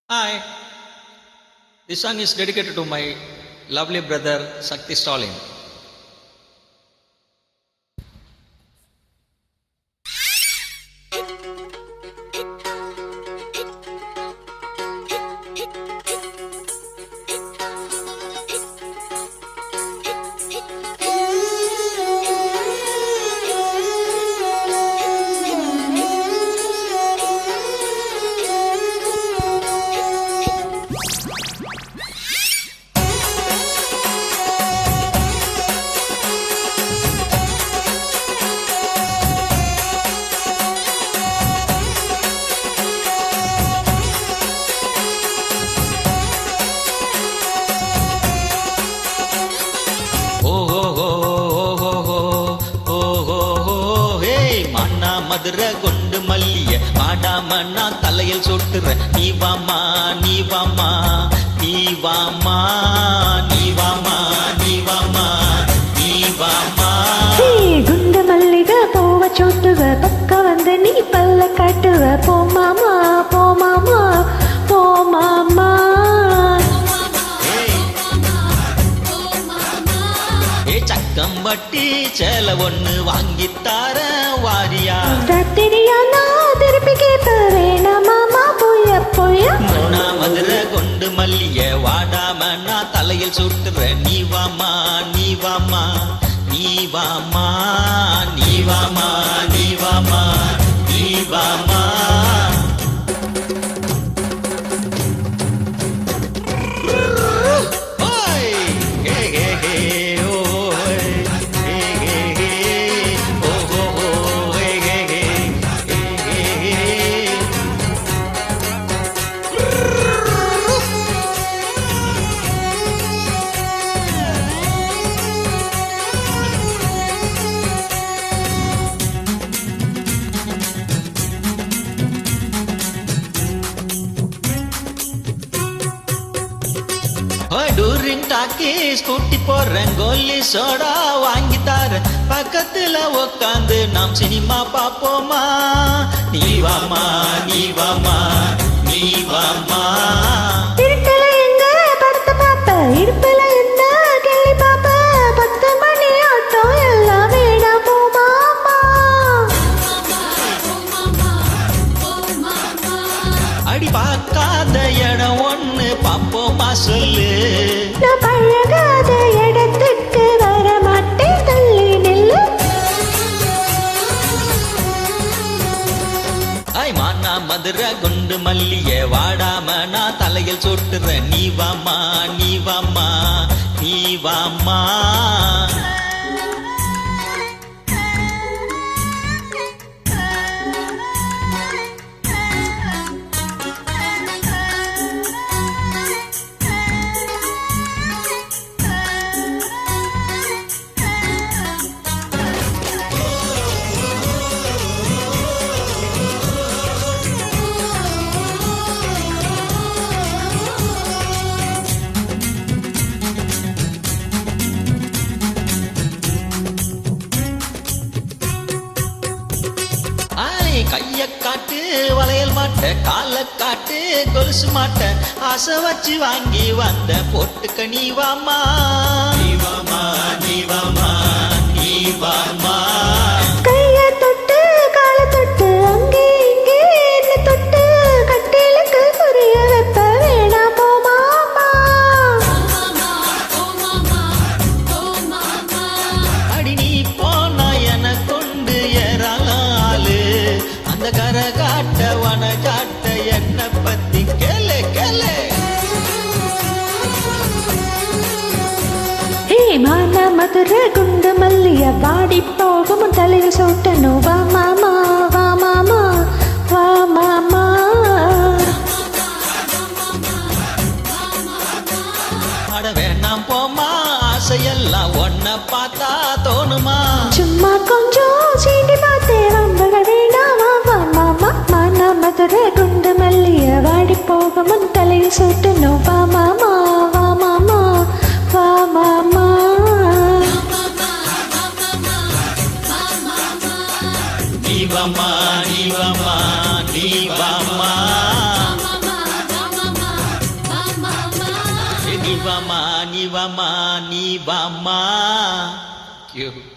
Hi, this song is dedicated to my lovely brother Sakti Stalin. Madurai கொண்டு மல்லிய மாடாம நான் தலையில் சொட்டுற நீ வாமா நீ வாமா நீ வாமா நீ வாமா நீ வாமா நீ வாமா குண்டு மல்லிகை பூவ சொட்டுவ பக்க வந்து நீ பல்ல காட்டுவ போ மாமா போ மாமா போ மாமா சக்கம்பட்டி சேல ஒண்ணு வாங்கித்தார வாரியா ராத்திரியா நான் திருப்பி கேட்ப வேணாம் மாமா போய போய மதுரை கொண்டு மல்லிய வாடாம நான் தலையில் சுட்டுற நீ வாமா நீ வாமா நீ வாமா நீ வாமா நீ வாமா நீ வாமா டூரிங் டாக்கி ஸ்கூட்டி போடுறேன் கோலி சோடா வாங்கி தரேன் பக்கத்துல உக்காந்து நாம் சினிமா பாப்போமா நீ வாமா நீ வாமா நீ வாமா இருட்டல எங்க படத்தை பாப்ப இருப்பல என்ன கேள்வி பாப்ப 10 மணி ஆட்டம் எல்லாம் வேணா போ மாமா அடி பார்க்காத இடம் ஒண்ணு பாப்போமா சொல்லு நான் பழகாத இடத்துக்கு வர மாட்டேன் தள்ளி நில்லு மானா மதுரை குண்டு மல்லிய வாடாம நான் தலையில் சொட்டுற நீ வாமா நீ வாமா நீ வாமா கைய காட்டு வளையல் மாட்ட கால காட்டு கொலுசு மாட்ட ஆசை வச்சு வாங்கி வந்த போட்டுக்க நீ வாமா நீ வாமா நீ வாமா நீ வாமா கைய தொட்டு கால தொட்டு அங்கே இங்கே என்ன தொட்டு கட்டிலுக்கு புரிய வைப்ப வேணா போ மாமா அடி நீ போனா என கொண்டு ஏறாளாலு அந்த கர காட்ட வன காட்ட என்ன பத்தி கேளு கேளு மான மதுரை குண்டு மல்லிய வாடி போகும் தலையில் சொட்டணும் வா மாமா வா மாமா வா மாமா அட வேணாம் போமா ஆசையெல்லாம் ஒன்ன பார்த்தா தோணுமா சும்மா கொஞ்சம் சீண்டி பார்த்தே வம்புகள் வேணாமா வா மாமா மான மதுரை குண்டு மல்லிய வாடி போகும் தலையில் சொட்டணும் வா மாமா வா மாமா வா மாமா நீ வாமா நீ வாமா நீ வாமா நீ வாமா நீ வாமா நீ வாமா. Thank you.